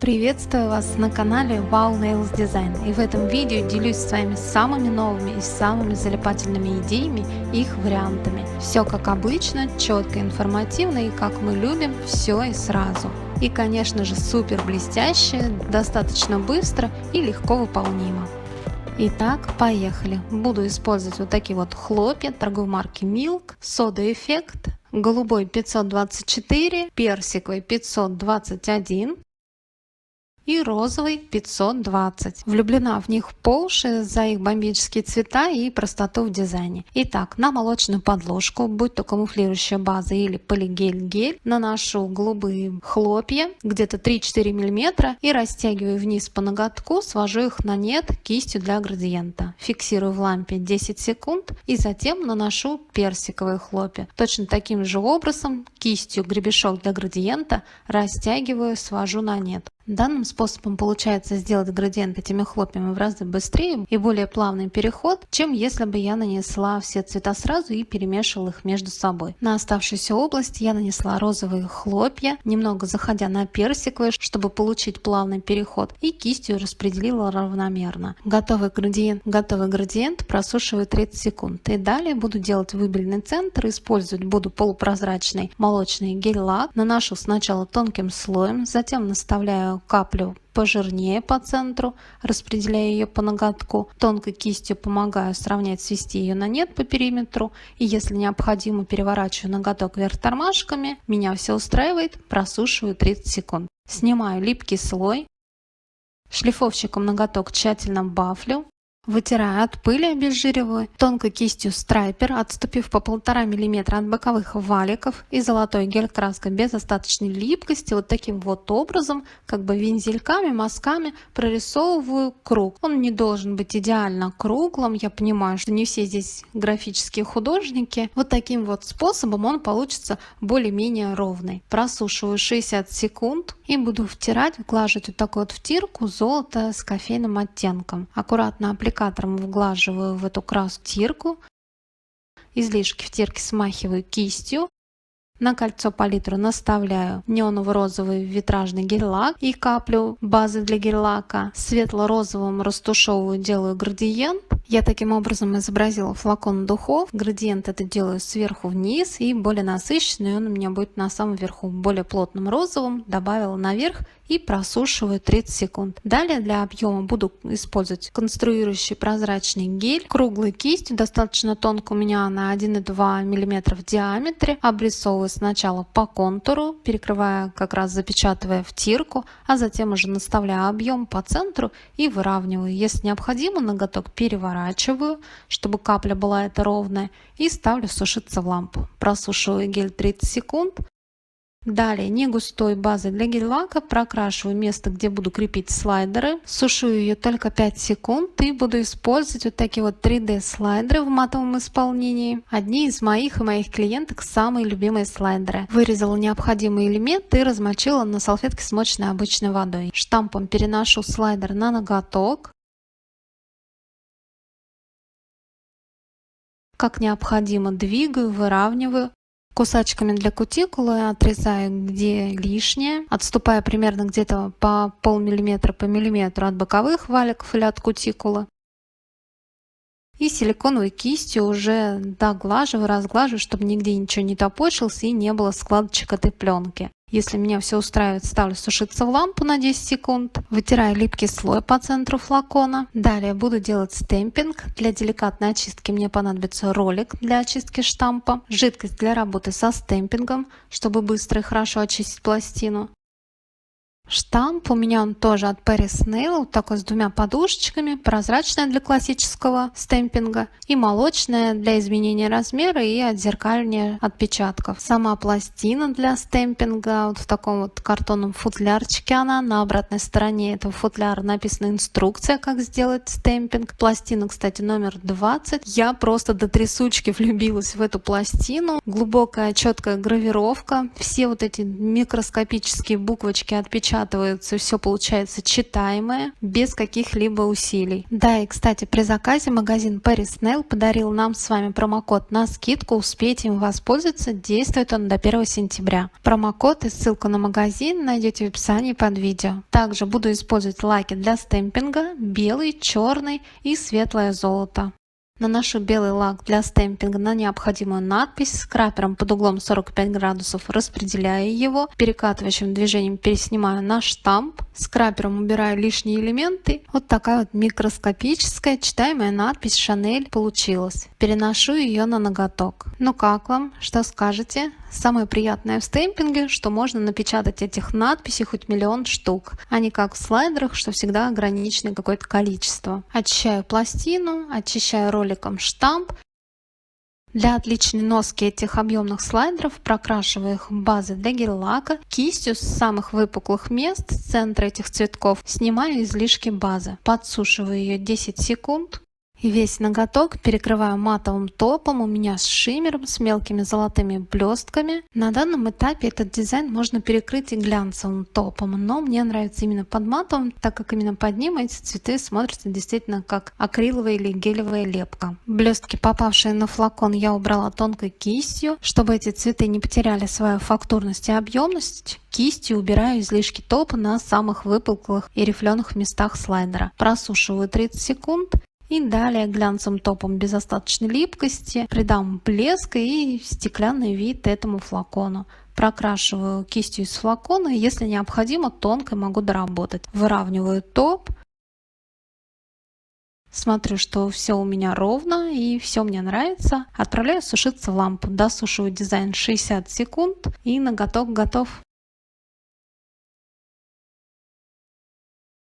Приветствую вас на канале Wow Nails Design, и в этом видео делюсь с вами самыми новыми и самыми залипательными идеями и их вариантами. Все как обычно, четко, информативно и как мы любим, все и сразу. И конечно же супер блестяще, достаточно быстро и легко выполнимо. Итак, поехали. Буду использовать вот такие вот хлопья торговой марки Milk, Soda Effect, голубой 524, персиковый 521 и розовый 520. Влюблена в них по уши за их бомбические цвета и простоту в дизайне. Итак, на молочную подложку, будь то камуфлирующая база или полигель-гель, наношу голубые хлопья, где-то 3-4 мм, и растягиваю вниз по ноготку, свожу их на нет кистью для градиента. Фиксирую в лампе 10 секунд и затем наношу персиковые хлопья. Точно таким же образом кистью гребешок для градиента растягиваю, свожу на нет. Данным способом получается сделать градиент этими хлопьями в разы быстрее и более плавный переход, чем если бы я нанесла все цвета сразу и перемешивала их между собой. На оставшуюся область я нанесла розовые хлопья, немного заходя на персиковые, чтобы получить плавный переход, и кистью распределила равномерно. Готовый градиент просушиваю 30 секунд. И далее буду делать выбельный центр, использовать буду полупрозрачный молочный гель-лак. Наношу сначала тонким слоем, затем наставляю каплю пожирнее по центру, распределяя ее по ноготку. Тонкой кистью помогаю сравнять, свести ее на нет по периметру. И если необходимо, переворачиваю ноготок вверх тормашками. Меня все устраивает, просушиваю 30 секунд. Снимаю липкий слой. Шлифовщиком ноготок тщательно бафлю. Вытираю от пыли, обезжириваю. Тонкой кистью страйпер, отступив по 1,5 мм от боковых валиков, и золотой гель-краской без остаточной липкости, вот таким вот образом, как бы вензельками, мазками прорисовываю круг. Он не должен быть идеально круглым, я понимаю, что не все здесь графические художники. Вот таким вот способом он получится более-менее ровный. Просушиваю 60 секунд и буду втирать, вглаживать вот такую вот втирку золото с кофейным оттенком. Аккуратно аппликатором вглаживаю в эту краску втирку. Излишки втирки смахиваю кистью. На кольцо палитру наставляю неоново-розовый витражный гель-лак и каплю базы для гель-лака. Светло-розовым растушевываю, делаю градиент. Я таким образом изобразила флакон духов. Градиент это делаю сверху вниз и более насыщенный. Он у меня будет на самом верху более плотным розовым. Добавила наверх и просушиваю 30 секунд. Далее для объема буду использовать конструирующий прозрачный гель. Круглой кистью, достаточно тонко, у меня на 1,2 мм в диаметре. Обрисовываю сначала по контуру, перекрывая, как раз запечатывая втирку, а затем уже наставляю объем по центру и выравниваю. Если необходимо, ноготок переворачиваю, чтобы капля была это ровная, и ставлю сушиться в лампу. Просушиваю гель 30 секунд. Далее не густой базой для гель-лака прокрашиваю место, где буду крепить слайдеры. Сушу ее только 5 секунд и буду использовать вот такие вот 3D слайдеры в матовом исполнении. Одни из моих и моих клиенток самые любимые слайдеры. Вырезала необходимые элементы и размочила на салфетке, смоченной обычной водой. Штампом переношу слайдер на ноготок. Как необходимо двигаю, выравниваю. Кусачками для кутикулы отрезаю где лишнее, отступая примерно где-то по полмиллиметра по миллиметру от боковых валиков или от кутикулы. И силиконовой кистью уже доглаживаю, разглаживаю, чтобы нигде ничего не топорщилось и не было складочек этой пленки. Если меня все устраивает, ставлю сушиться в лампу на 10 секунд. Вытираю липкий слой по центру флакона. Далее буду делать стемпинг. Для деликатной очистки мне понадобится ролик для очистки штампа, жидкость для работы со стемпингом, чтобы быстро и хорошо очистить пластину. Штамп у меня он тоже от Paris Nail, вот такой с двумя подушечками, прозрачная для классического стемпинга и молочная для изменения размера и отзеркаливания отпечатков. Сама пластина для стемпинга вот в таком вот картонном футлярчике она. На обратной стороне этого футляра написана инструкция, как сделать стемпинг. Пластина, кстати, номер 20. Я просто до трясучки влюбилась в эту пластину. Глубокая четкая гравировка. Все вот эти микроскопические буквочки отпечатки отпечатываются, все получается читаемое, без каких-либо усилий. Да, и кстати, при заказе магазин Paris Nail подарил нам с вами промокод на скидку, успейте им воспользоваться, действует он до 1 сентября. Промокод и ссылку на магазин найдете в описании под видео. Также буду использовать лаки для стемпинга, белый, черный и светлое золото. Наношу белый лак для стемпинга на необходимую надпись, скрапером под углом 45 градусов распределяю его, перекатывающим движением переснимаю на штамп, скрапером убираю лишние элементы. Вот такая вот микроскопическая читаемая надпись Chanel получилась. Переношу ее на ноготок. Ну как вам? Что скажете? Самое приятное в стемпинге, что можно напечатать этих надписей хоть миллион штук, а не как в слайдерах, что всегда ограниченное какое-то количество. Очищаю пластину, очищаю роликом штамп. Для отличной носки этих объемных слайдеров прокрашиваю их базой для гель-лака. Кистью с самых выпуклых мест, с центра этих цветков, снимаю излишки базы. Подсушиваю ее 10 секунд. И весь ноготок перекрываю матовым топом у меня с шиммером, с мелкими золотыми блестками. На данном этапе этот дизайн можно перекрыть и глянцевым топом, но мне нравится именно под матовым, так как именно под ним эти цветы смотрятся действительно как акриловая или гелевая лепка. Блестки, попавшие на флакон, я убрала тонкой кистью, чтобы эти цветы не потеряли свою фактурность и объемность. Кистью убираю излишки топа на самых выпуклых и рифленых местах слайдера. Просушиваю 30 секунд. И далее глянцевым топом без остаточной липкости придам блеск и стеклянный вид этому флакону. Прокрашиваю кистью из флакона, если необходимо, тонкой могу доработать. Выравниваю топ. Смотрю, что все у меня ровно и все мне нравится. Отправляю сушиться в лампу. Досушиваю дизайн 60 секунд и ноготок готов.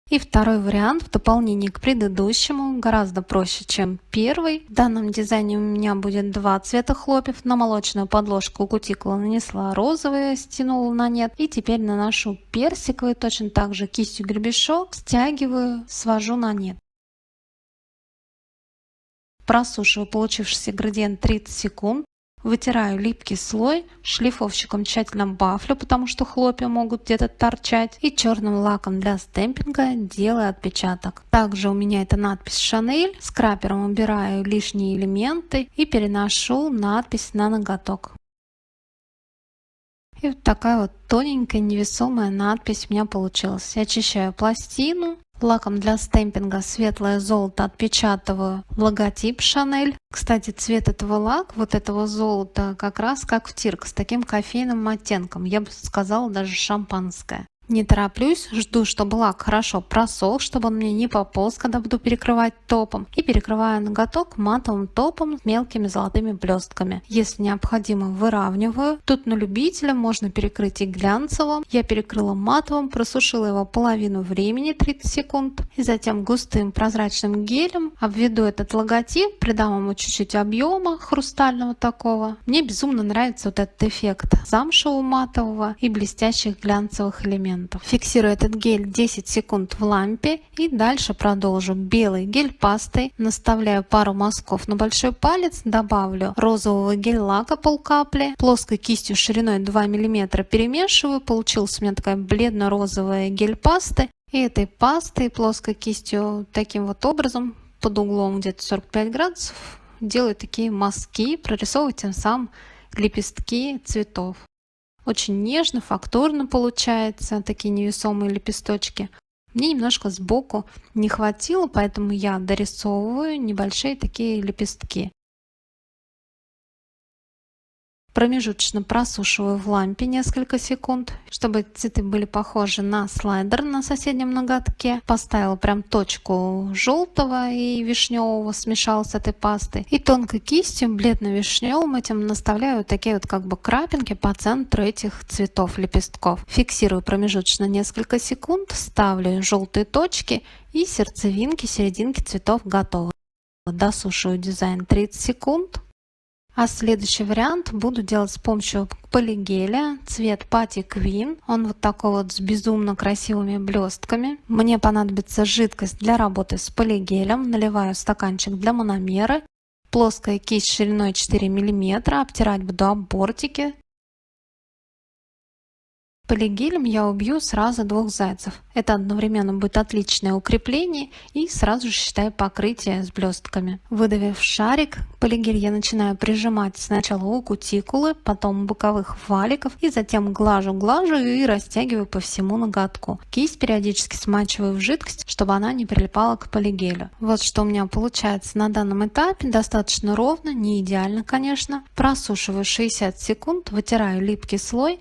И второй вариант в дополнение к предыдущему, гораздо проще, чем первый. В данном дизайне у меня будет два цвета хлопьев. На молочную подложку у кутикулы нанесла розовый, стянула на нет. И теперь наношу персиковый, точно так же кистью гребешок, стягиваю, свожу на нет. Просушиваю получившийся градиент 30 секунд. Вытираю липкий слой, шлифовщиком тщательно бафлю, потому что хлопья могут где-то торчать, и черным лаком для стемпинга делаю отпечаток. Также у меня это надпись Chanel, скрапером убираю лишние элементы и переношу надпись на ноготок. И вот такая вот тоненькая невесомая надпись у меня получилась. Я очищаю пластину. Лаком для стемпинга светлое золото отпечатываю логотип Chanel. Кстати, цвет этого лака, вот этого золота, как раз как в Тирк, с таким кофейным оттенком. Я бы сказала, даже шампанское. Не тороплюсь, жду, чтобы лак хорошо просох, чтобы он мне не пополз, когда буду перекрывать топом. И перекрываю ноготок матовым топом с мелкими золотыми блестками. Если необходимо, выравниваю. Тут на любителя можно перекрыть и глянцевым. Я перекрыла матовым, просушила его половину времени, 30 секунд. И затем густым прозрачным гелем обведу этот логотип, придам ему чуть-чуть объема хрустального такого. Мне безумно нравится вот этот эффект замшевого матового и блестящих глянцевых элементов. Фиксирую этот гель 10 секунд в лампе и дальше продолжу. Белый гель пастой, наставляю пару мазков на большой палец, добавлю розового гель-лака полкапли, плоской кистью шириной 2 мм перемешиваю, получилась у меня такая бледно-розовая гель-паста. И этой пастой плоской кистью таким вот образом под углом где-то 45 градусов делаю такие мазки, прорисовываю тем самым лепестки цветов. Очень нежно, фактурно получается, такие невесомые лепесточки. Мне немножко сбоку не хватило, поэтому я дорисовываю небольшие такие лепестки. Промежуточно просушиваю в лампе несколько секунд, чтобы цветы были похожи на слайдер на соседнем ноготке. Поставила прям точку желтого и вишневого, смешала с этой пастой. И тонкой кистью, бледно-вишневым этим наставляю такие вот как бы крапинки по центру этих цветов, лепестков. Фиксирую промежуточно несколько секунд, ставлю желтые точки и сердцевинки, серединки цветов готовы. Досушиваю дизайн 30 секунд. А следующий вариант буду делать с помощью полигеля, цвет Patty Queen. Он вот такой вот с безумно красивыми блестками. Мне понадобится жидкость для работы с полигелем. Наливаю стаканчик для мономеры. Плоская кисть шириной 4 мм. Обтирать буду об бортики. Полигелем я убью сразу двух зайцев. Это одновременно будет отличное укрепление и сразу же считаю покрытие с блестками. Выдавив шарик, полигель я начинаю прижимать сначала у кутикулы, потом у боковых валиков и затем глажу и растягиваю по всему ноготку. Кисть периодически смачиваю в жидкость, чтобы она не прилипала к полигелю. Вот что у меня получается на данном этапе. Достаточно ровно, не идеально, конечно. Просушиваю 60 секунд, вытираю липкий слой.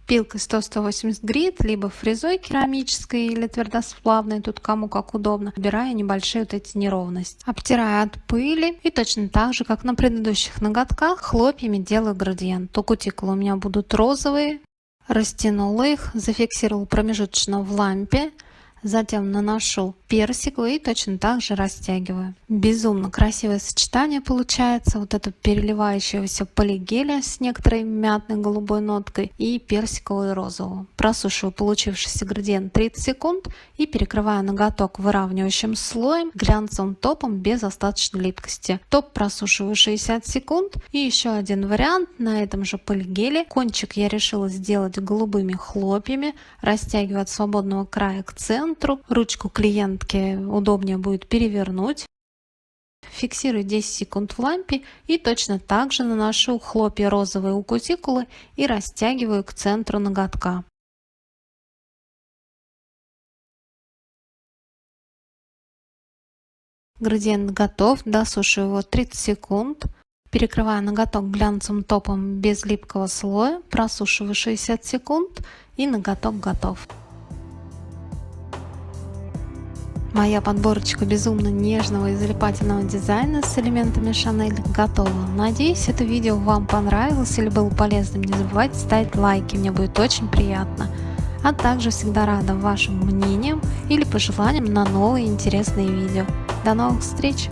Пилкой 100-180 грит, либо фрезой керамической или твердосплавной, тут кому как удобно, убирая небольшие вот эти неровности. Обтираю от пыли и точно так же, как на предыдущих ноготках, хлопьями делаю градиент. То кутикулы у меня будут розовые, растянула их, зафиксировала промежуточно в лампе. Затем наношу персиковый и точно так же растягиваю. Безумно красивое сочетание получается. Вот это переливающегося полигеля с некоторой мятной голубой ноткой и персикового и розового. Просушиваю получившийся градиент 30 секунд и перекрываю ноготок выравнивающим слоем глянцевым топом без остаточной липкости. Топ просушиваю 60 секунд. И еще один вариант на этом же полигеле. Кончик я решила сделать голубыми хлопьями. Растягиваю от свободного края к центру. Ручку клиентки удобнее будет перевернуть. Фиксирую 10 секунд в лампе и точно так же наношу хлопья розовые у кутикулы и растягиваю к центру ноготка. Градиент готов, досушиваю его 30 секунд. Перекрываю ноготок глянцевым топом без липкого слоя, просушиваю 60 секунд и ноготок готов. Моя подборочка безумно нежного и залипательного дизайна с элементами Шанель готова. Надеюсь, это видео вам понравилось или было полезным. Не забывайте ставить лайки, мне будет очень приятно. А также всегда рада вашим мнениям или пожеланиям на новые интересные видео. До новых встреч!